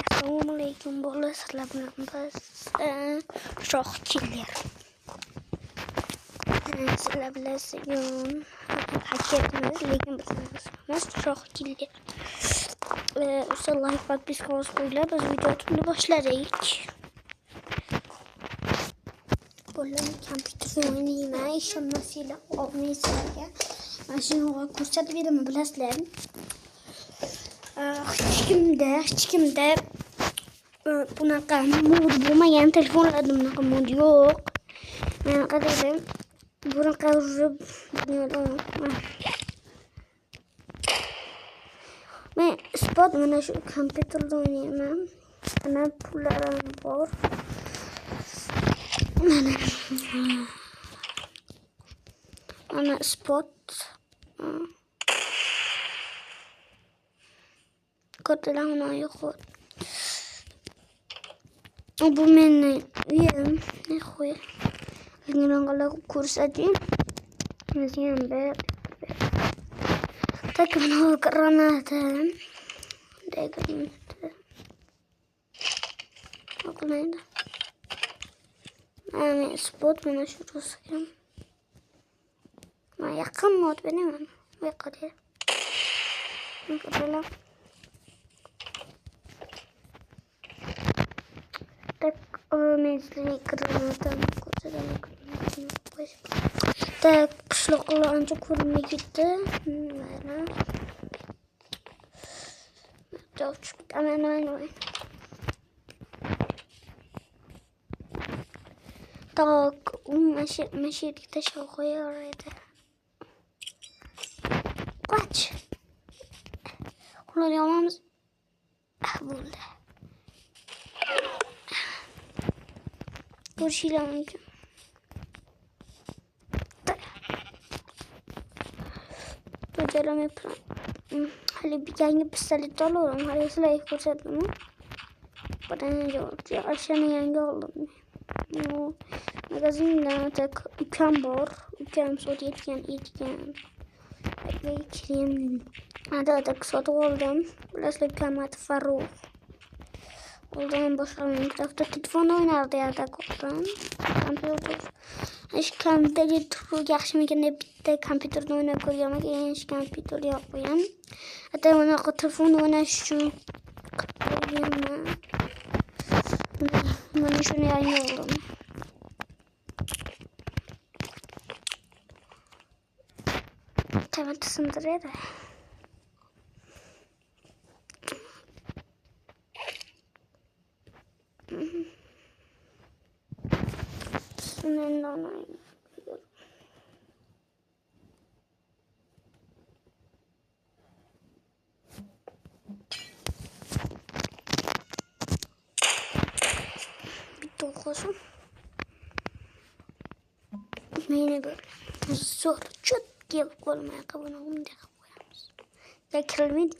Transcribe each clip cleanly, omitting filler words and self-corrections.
Assalomu alaykum bola, sizlar bilan biz shoh killer. Sizlar bilasizlar, paketimiz, lekin biz shoh killer. O'sha like podpiska qo'yinglar, biz videoni boshladik. Bolam kompyuter o'ynayman, ishonmasanglar olmaysizlarga. Mana shuni ko'rsatib beraman, bilasizlar. Hech kimda bunaqa mod bo'lmagan, telefonlarda bunaqa mod yo'q. Men qarayman, bunaqa urib men isbot mana shu kompyuterda o'ynayman. Mana pullarim bor. Mana isbot. Ko'rdilar uni yo'q. Bu meni uyim. Ne qo'y. Yangilanganlar ko'rsating. Bizga ber. Takımına granata. Degranata. Bakmayın. Yani spot bana şurası ya. Ma yakın mod benim. Ve kadar. Ne kadar. Tak mesela granata. Tak qishloqlar ancha ko'rinmay ketdi. Mana. Aman. Tak mashina tashlab qo'yardi. Qoch. Ularni olamiz. Bo'ldi. Ko'rishinglar mumkin. Bacaram yapıyorum. Hali bir yangi pistolet alıyorum. Hali silahı koşardım. Bana ne oldu? Aşağıya yangi aldım. Magazinden tek ülkem var. Ülkem soğuk yetken. Bekleyeyim. Hadi tek soğuk oldum. Biraz ülkem adı Faruk. Oldum başlamayın. Kitapta telefon oynardı ya da koptum. Kompüter. Hech kompyuterga turib yaxshimigina bitta kompyuterda o'ynab ko'rganman, keyin hech kompyuter yo'q qo'yam. Hatto bunaqa telefonda o'ynash uchun qo'yganman. Mana shuni yangi oldim. Tamam, sindiradi. Bitti olsun. Yine böyle zor çıt gelip koymaya kabına bunu da koyarız. Zekirmedi.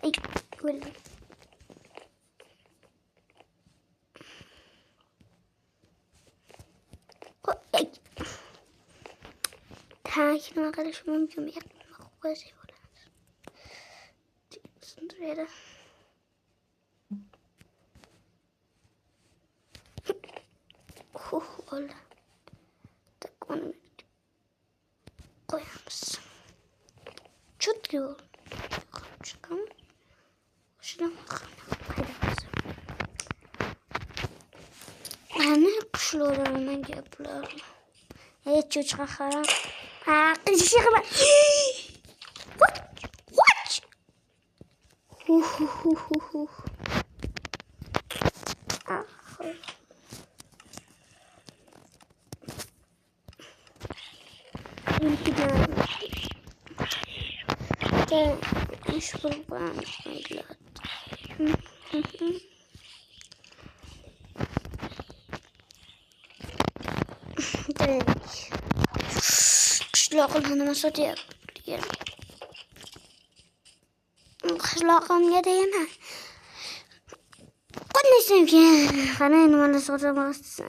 Ay böyle. Takip arkadaşım mümkün bir yapmak koyacağım. Sındırıyor. Oldu. Tak onu koyarız. Çok iyi oldu. Çıkalım. Şuna bakalım. Haydi bakalım. Yani kuşlarına yapılar. Evet çocuklar. Kışık var. What? Şu kurban evlat. Qishloqlarni sotyapti. Qishloqimga deyman. Neyse ki. Qanday nimalar so'ramoqchi?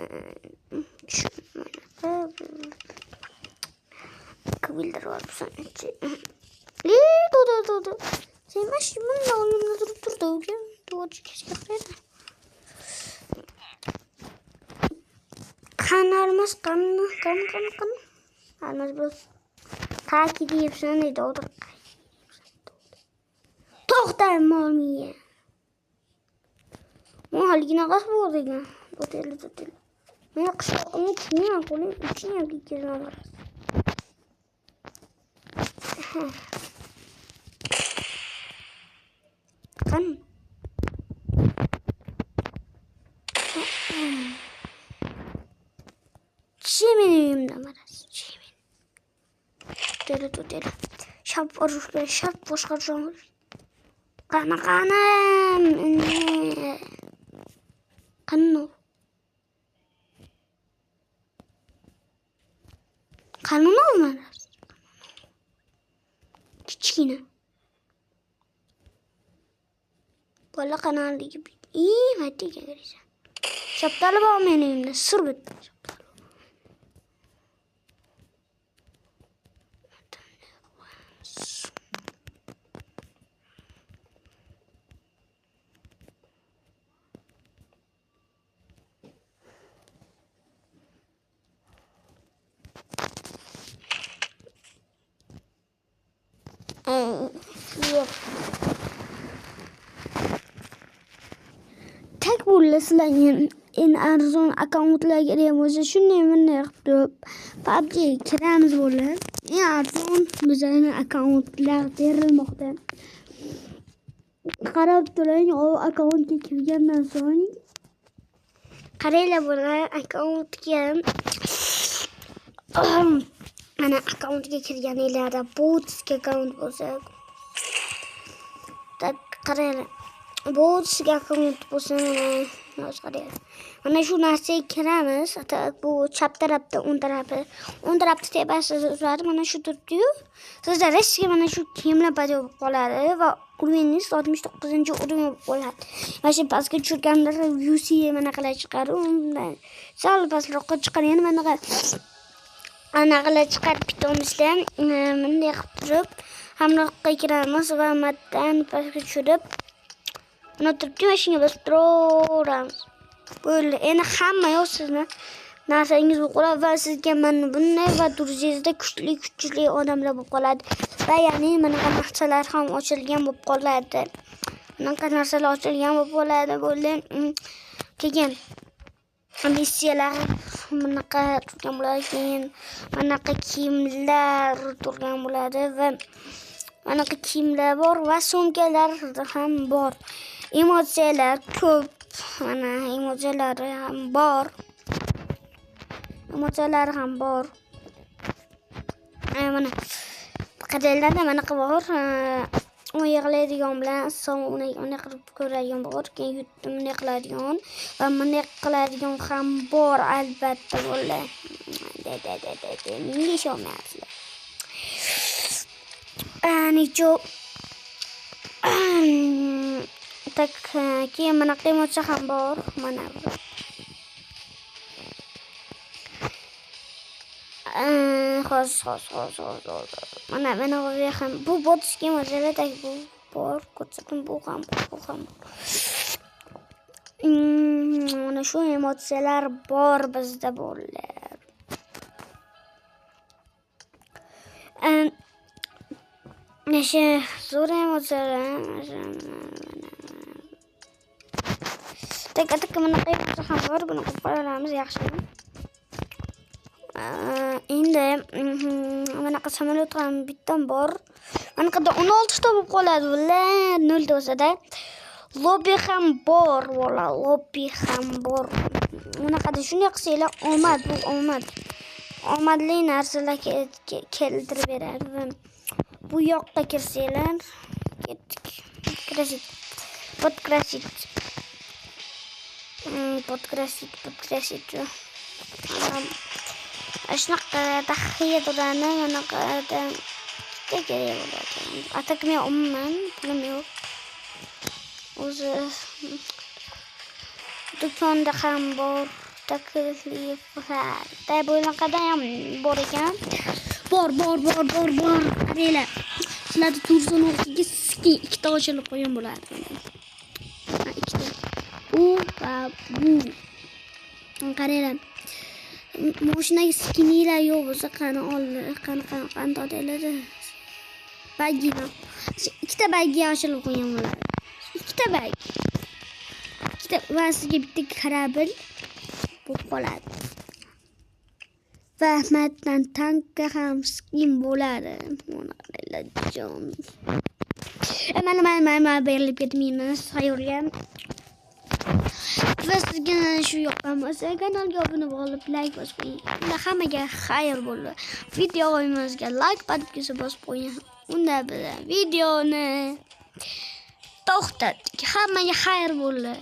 Kıvıldır var bu sanatçı. Dur. Sen başımın da onunla durup durdu. Doğrucu keşke yapayım. Kan almaz, kan. Almaz bu. Takip edip sana doğdu. Toxtayım olmuyor. Muhalligine qas bo'ldi. Otel. Meni qishloqni kiygan qo'lim uchun ham ketkazmam kerak. Qani? Meni uyimdan borasiz. Otel. Shart boshqarishim. Qani. Qani. Qanun olmadı. Kichkina. Bola kanalda gibi. İyi madde gelirsen. Şaptalı bağım elimde. Sır bitti. Yok. Tek bulasılan en arzon accountlarga kerak bo'lsa shunday bunday qilib turib PUBG'ga kiramiz bo'ladi. En arzon bizning accountlar berilmoqda. Qarab turing, o accountga kirgandan so'ng qaranglar bular accountga mana accountga kirganinglarda botga account bo'lsa qaranglar botga account bo'lsa mana shu narsaga kiramiz. Bu chap tarafda o'ng tarafda tepasida uzadi. Mana shu turibdi-yu. Sizda restga mana shu kiyimlar paydo bo'lib qoladi va uringiz 69-urin bo'lib qoladi. Mana shu pastga tushirganda UC mana qilib chiqadi. Undan sal pastroqqa chiqadi. Yana mana anaqilar chiqarib bitamizlar. Bunday qilib turib hamroqqa kiramiz va matdan pastga tushirib buni turibdi, mashinaga bosib turamiz. Böyle endi hamma yo'q sizni narsangiz bo'lib qoladi va sizga mana bunday va turizingizda kuchli odamlar bo'lib qoladi. Va ya'ni bunaqa narsalar ham ochilgan bo'lib qoladi. Bunaqa narsalar ochilgan bo'lib qoladi. Bo'ldi. Keyin missiyalar bunaqa turgan bo'ladi. Keyin bunaqa kiyimlar turgan bo'ladi va bunaqa kiyimlar bor va sumkalar ham bor. Emotsiyalar ko'p. Mana emotsiyalar ham bor. Mana qadellarda mana bor. O yig'laydigan bilan so'ng uni qilib ko'radigan bor. Keyin yutdim uni qiladigan va buni qiladigan ham bor albatta bo'ladi. Menga ishonmayapsizlar. Nicho tak keyin mana qiymotcha ham bor. Mana mana bu ham bu botga mo'ljalladagi bu bor. Ko'rsatim bu ham bor. Mana shu emotsiyalar bor bizda bo'ladi. Nasha zo'r emotsiyalar. Tak mana qiymati ham bor. Buni qo'llaymiz yaxshi. Endi mana samolyot ham bittan bor. Mana qada 16 ta bo'lib qoladi ular 0 dosada. Lobby ham bor, vola, lobby ham bor. Mana qada shunday qilsanglar omad. Omadli narsalar keltirib beradi. Bu yoqqa kirsanglar ketdik. Podkrasit. Shunaqa taxiya turani mana qada kerak bo'ladi. Atakni umuman pulim yo'q. O'zi do'konda ham bor takliflar. Bunaqa ham bor ekan. Bor. Qaranglar. Sizlarni turzonovga skin ikkita ochilib qo'ygan bo'ladi. Ikkita. U va bu. Qaranglar. Mashinaga skinlar yo'q bo'lsa qani odiladi. Bagina. Ikkita bagga ochilib qo'ygan bo'ladi. Ikkita bag. Ikkita va sizga bitta karabil bo'lib qoladi. Va matdan tankga ham skin bo'ladi. Jon. Mana berilib ketmayman sayyorga. Va sizga shu yoqqan bo'lsa kanalga obuna bo'lib like bosib qo'ying. Hammaga xayr bo'ldi. Videomizga like podpiska bosib qo'ying. Unda bilan videoni to'xtatdik. Hammaga xayr bo'ldi.